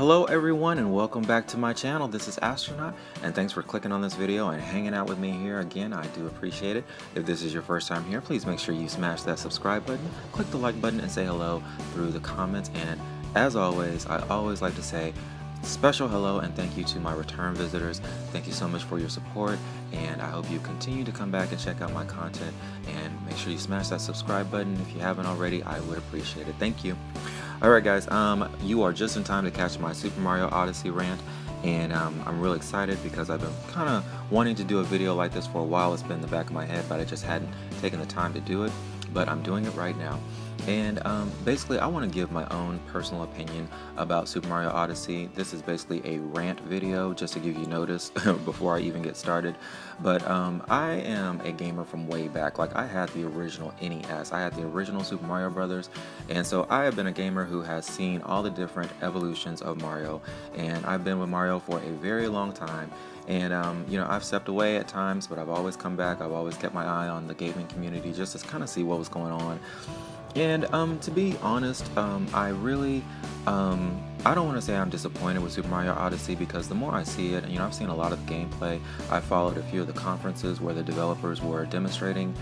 Hello everyone and welcome back to my channel. This is Astronaut and thanks for clicking on this video and hanging out with me here again. I do appreciate it. If this is your first time here, please make sure you smash that subscribe button, click the like button and say hello through the comments. And as always, I always like to say special hello and thank you to my return visitors. Thank you so much for your support and I hope you continue to come back and check out my content, and make sure you smash that subscribe button if you haven't already. I would appreciate it. Thank you. Alright guys, you are just in time to catch my Super Mario Odyssey rant, and I'm really excited because I've been kind of wanting to do a video like this for a while. It's been in the back of my head, but I just hadn't taken the time to do it, but I'm doing it right now. And basically I want to give my own personal opinion about Super Mario Odyssey. This is basically a rant video just to give you notice before I even get started. But I am a gamer from way back. Like, I had the original NES, I had the original Super Mario Brothers, and so I have been a gamer who has seen all the different evolutions of Mario, and I've been with Mario for a very long time. And you know, I've stepped away at times, but I've always come back. I've always kept my eye on the gaming community just to kind of see what was going on. And to be honest, I really, I don't want to say I'm disappointed with Super Mario Odyssey, because the more I see it, and you know, I've seen a lot of the gameplay. I followed a few of the conferences where the developers were demonstrating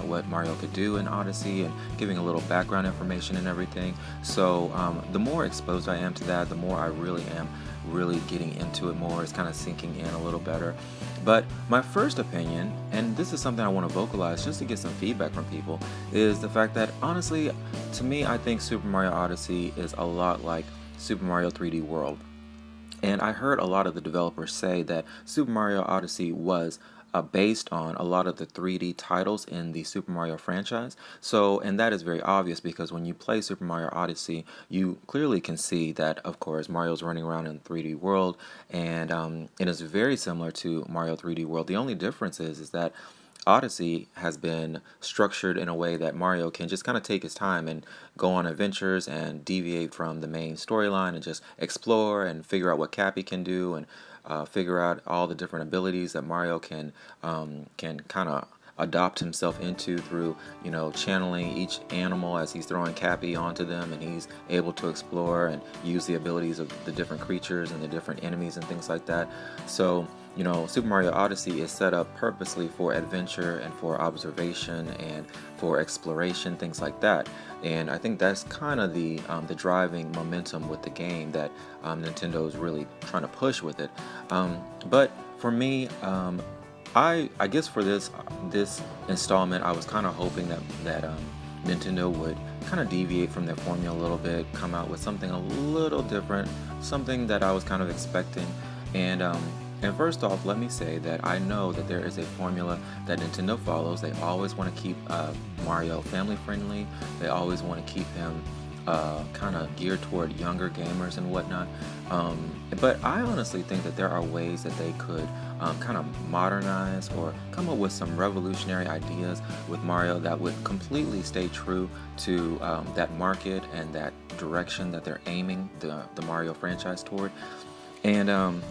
what Mario could do in Odyssey and giving a little background information and everything. So the more exposed I am to that, the more I really am getting into it more. It's kind of sinking in a little better. But my first opinion, and this is something I want to vocalize just to get some feedback from people, is the fact that honestly, to me, I think Super Mario Odyssey is a lot like Super Mario 3D World. And I heard a lot of the developers say that Super Mario Odyssey was based on a lot of the 3D titles in the Super Mario franchise. So, and that is very obvious because when you play Super Mario Odyssey, you clearly can see that, of course, Mario's running around in 3D World, and it is very similar to Mario 3D World. The only difference is that Odyssey has been structured in a way that Mario can just kind of take his time and go on adventures and deviate from the main storyline and just explore and figure out what Cappy can do, and figure out all the different abilities that Mario can kind of adopt himself into through, you know, channeling each animal as he's throwing Cappy onto them, and he's able to explore and use the abilities of the different creatures and the different enemies and things like that. So, you know, Super Mario Odyssey is set up purposely for adventure and for observation and for exploration, things like that. And I think that's kind of the driving momentum with the game that Nintendo is really trying to push with it. But for me, I guess for this installment, I was kind of hoping that Nintendo would kind of deviate from their formula a little bit, come out with something a little different, something that I was kind of expecting. And first off, let me say that I know that there is a formula that Nintendo follows. They always want to keep Mario family friendly. They always want to keep him kind of geared toward younger gamers and whatnot. But I honestly think that there are ways that they could kind of modernize or come up with some revolutionary ideas with Mario that would completely stay true to that market and that direction that they're aiming the Mario franchise toward. And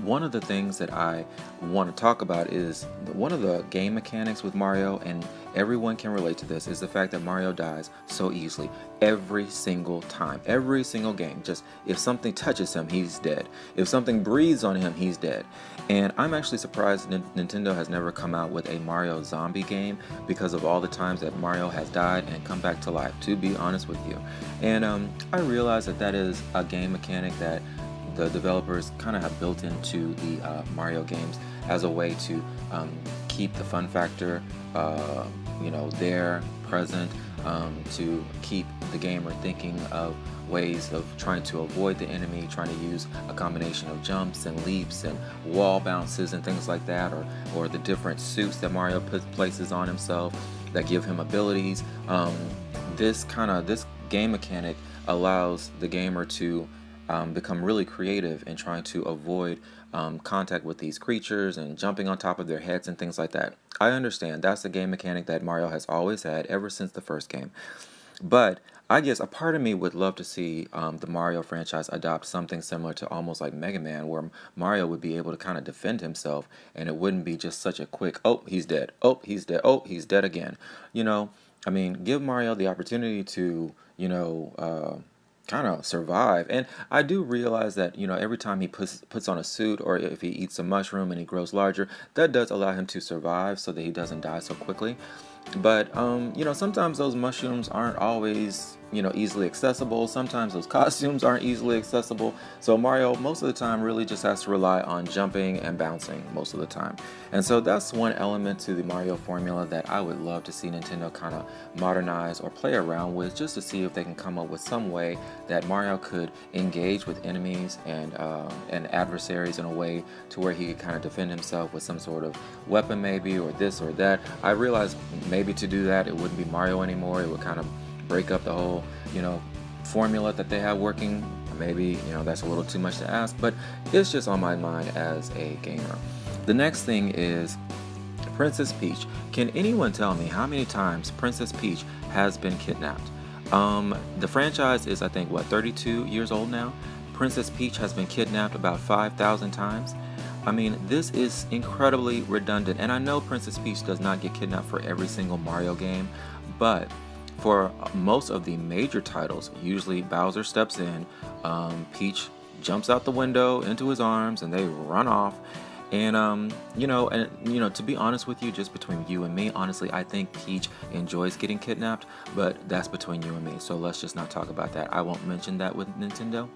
one of the things that I want to talk about is one of the game mechanics with Mario, and everyone can relate to this, is the fact that Mario dies so easily every single time, every single game. Just if something touches him, he's dead. If something breathes on him, he's dead. And I'm actually surprised Nintendo has never come out with a Mario zombie game because of all the times that Mario has died and come back to life, to be honest with you. And I realize that that is a game mechanic that the developers kind of have built into the Mario games as a way to keep the fun factor, you know, there, present, to keep the gamer thinking of ways of trying to avoid the enemy, trying to use a combination of jumps and leaps and wall bounces and things like that, or the different suits that Mario places on himself that give him abilities. This game mechanic allows the gamer to become really creative in trying to avoid contact with these creatures and jumping on top of their heads and things like that. I understand that's a game mechanic that Mario has always had ever since the first game. But I guess a part of me would love to see the Mario franchise adopt something similar to almost like Mega Man, where Mario would be able to kind of defend himself, and it wouldn't be just such a quick, oh, he's dead, oh, he's dead, oh, he's dead again. You know, I mean, give Mario the opportunity to, you know, kind of survive. And I do realize that, every time he puts on a suit, or if he eats a mushroom and he grows larger, that does allow him to survive so that he doesn't die so quickly. But sometimes those mushrooms aren't always, easily accessible. Sometimes those costumes aren't easily accessible. So Mario most of the time really just has to rely on jumping and bouncing most of the time. And so that's one element to the Mario formula that I would love to see Nintendo kind of modernize or play around with, just to see if they can come up with some way that Mario could engage with enemies and adversaries in a way to where he could kind of defend himself with some sort of weapon, maybe, or this or that. I realize maybe to do that it wouldn't be Mario anymore. It would kind of break up the whole formula that they have working. Maybe that's a little too much to ask, but it's just on my mind as a gamer. The next thing is Princess Peach. Can anyone tell me how many times Princess Peach has been kidnapped? The franchise is, I think, 32 years old now. Princess Peach has been kidnapped about 5,000 times. I mean, this is incredibly redundant, and I know Princess Peach does not get kidnapped for every single Mario game, but for most of the major titles, usually Bowser steps in, Peach jumps out the window into his arms, and they run off. And to be honest with you, just between you and me, honestly, I think Peach enjoys getting kidnapped, but that's between you and me. So let's just not talk about that. I won't mention that with Nintendo.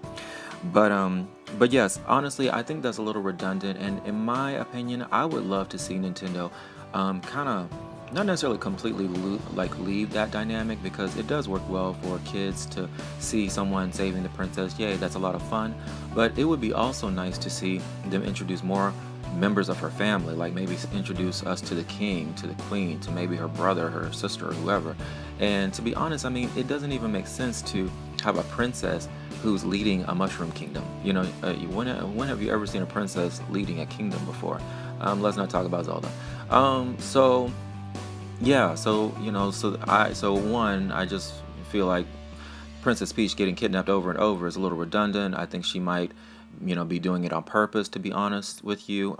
But yes, honestly, I think that's a little redundant. And in my opinion, I would love to see Nintendo, kind of not necessarily completely leave that dynamic, because it does work well for kids to see someone saving the princess. Yay, that's a lot of fun. But it would be also nice to see them introduce more members of her family, like maybe introduce us to the king, to the queen, to maybe her brother, her sister, or whoever. And to be honest, I mean, it doesn't even make sense to have a princess who's leading a mushroom kingdom. When have you ever seen a princess leading a kingdom before? Let's not talk about Zelda. So yeah, I just feel like Princess Peach getting kidnapped over and over is a little redundant. I think she might, be doing it on purpose, to be honest with you.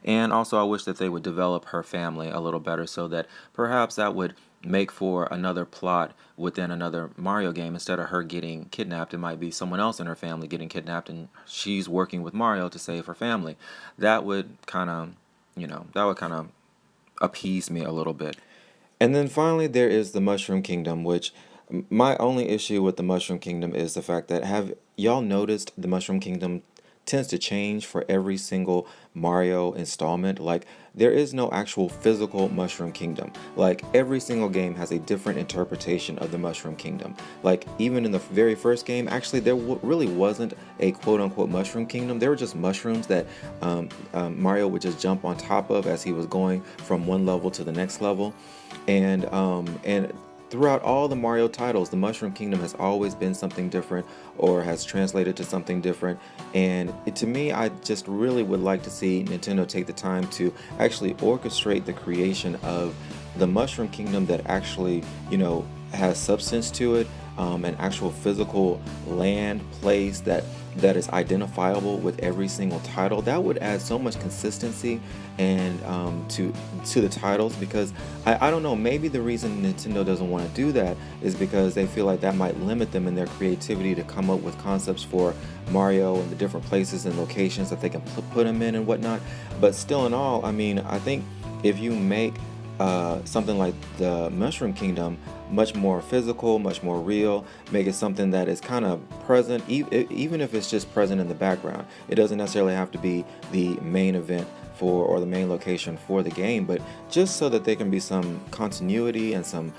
And also, I wish that they would develop her family a little better, so that perhaps that would make for another plot within another Mario game. Instead of her getting kidnapped, it might be someone else in her family getting kidnapped, and she's working with Mario to save her family. That would kind of appease me a little bit. And then finally, there is the Mushroom Kingdom, which my only issue with the Mushroom Kingdom is the fact that, have y'all noticed the Mushroom Kingdom tends to change for every single Mario installment? Like, there is no actual physical Mushroom Kingdom. Like, every single game has a different interpretation of the Mushroom Kingdom. Like, even in the very first game, actually, there really wasn't a quote-unquote Mushroom Kingdom. There were just mushrooms that Mario would just jump on top of as he was going from one level to the next level. And throughout all the Mario titles, the Mushroom Kingdom has always been something different, or has translated to something different. And to me, I just really would like to see Nintendo take the time to actually orchestrate the creation of the Mushroom Kingdom that actually, has substance to it, an actual physical land, place that is identifiable with every single title. That would add so much consistency and to the titles, because I don't know, maybe the reason Nintendo doesn't want to do that is because they feel like that might limit them in their creativity to come up with concepts for Mario and the different places and locations that they can put him in and whatnot. But still in all, I mean, I think if you make something like the Mushroom Kingdom much more physical, much more real, make it something that is kind of present, even if it's just present in the background. It doesn't necessarily have to be the main event or the main location for the game, but just so that there can be some continuity and some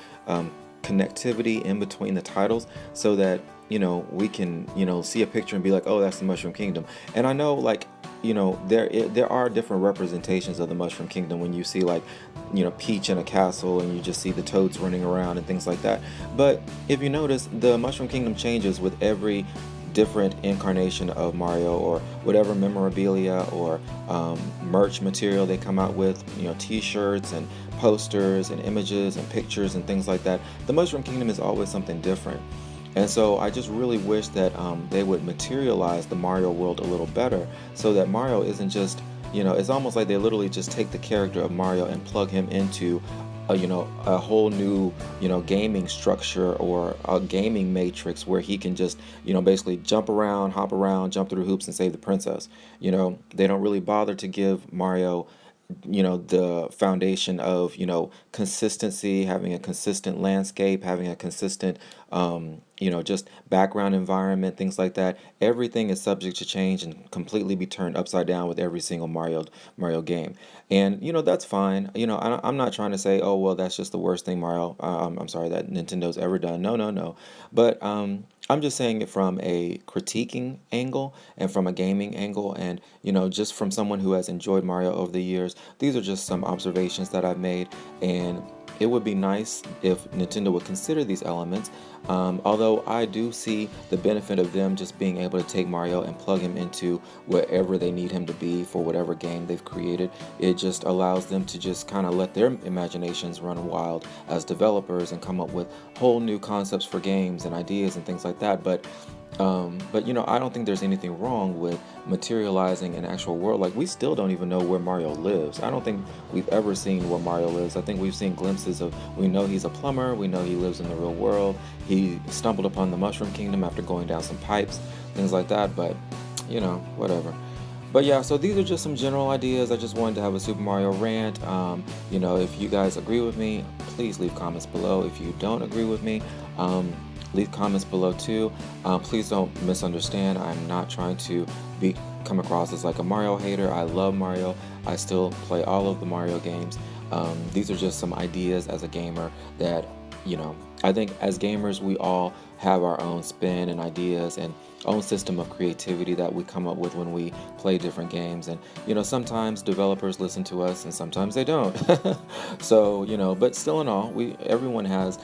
connectivity in between the titles, so that we can see a picture and be like, oh, that's the Mushroom Kingdom. And I know, like, there are different representations of the Mushroom Kingdom when you see, like, Peach in a castle and you just see the toads running around and things like that. But if you notice, the Mushroom Kingdom changes with every different incarnation of Mario, or whatever memorabilia or merch material they come out with, t-shirts and posters and images and pictures and things like that. The Mushroom Kingdom is always something different. And so I just really wish that they would materialize the Mario world a little better, so that Mario isn't just, it's almost like they literally just take the character of Mario and plug him into a whole new, gaming structure or a gaming matrix where he can just, basically jump around, hop around, jump through hoops and save the princess. They don't really bother to give Mario, the foundation of, consistency, having a consistent landscape, having a consistent, just background environment, things like that. Everything is subject to change and completely be turned upside down with every single Mario game. And, that's fine. I'm not trying to say, oh, well, that's just the worst thing I'm sorry, that Nintendo's ever done. No, no, no. But, I'm just saying it from a critiquing angle and from a gaming angle, and just from someone who has enjoyed Mario over the years. These are just some observations that I've made, and it would be nice if Nintendo would consider these elements. Although I do see the benefit of them just being able to take Mario and plug him into wherever they need him to be for whatever game they've created. It just allows them to just kind of let their imaginations run wild as developers and come up with whole new concepts for games and ideas and things like that. But I don't think there's anything wrong with materializing an actual world. Like, we still don't even know where Mario lives. I don't think we've ever seen where Mario lives. I think we've seen glimpses of, we know he's a plumber, we know he lives in the real world, he stumbled upon the Mushroom Kingdom after going down some pipes, things like that, but whatever. But yeah, so these are just some general ideas. I just wanted to have a Super Mario rant. If you guys agree with me, please leave comments below. If you don't agree with me, leave comments below too. Please don't misunderstand. I'm not trying to come across as like a Mario hater. I love Mario. I still play all of the Mario games. These are just some ideas as a gamer that, I think as gamers, we all have our own spin and ideas and own system of creativity that we come up with when we play different games. And sometimes developers listen to us and sometimes they don't. So but still in all, everyone has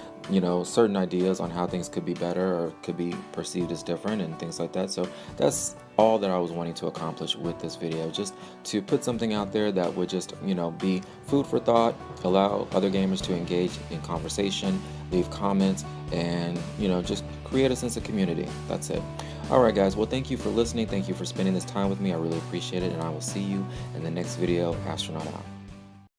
certain ideas on how things could be better or could be perceived as different and things like that. So that's all that I was wanting to accomplish with this video, just to put something out there that would just be food for thought, allow other gamers to engage in conversation, leave comments, and just create a sense of community. That's it. Alright guys, well, thank you for listening, thank you for spending this time with me. I really appreciate it, and I will see you in the next video. Astronaut out.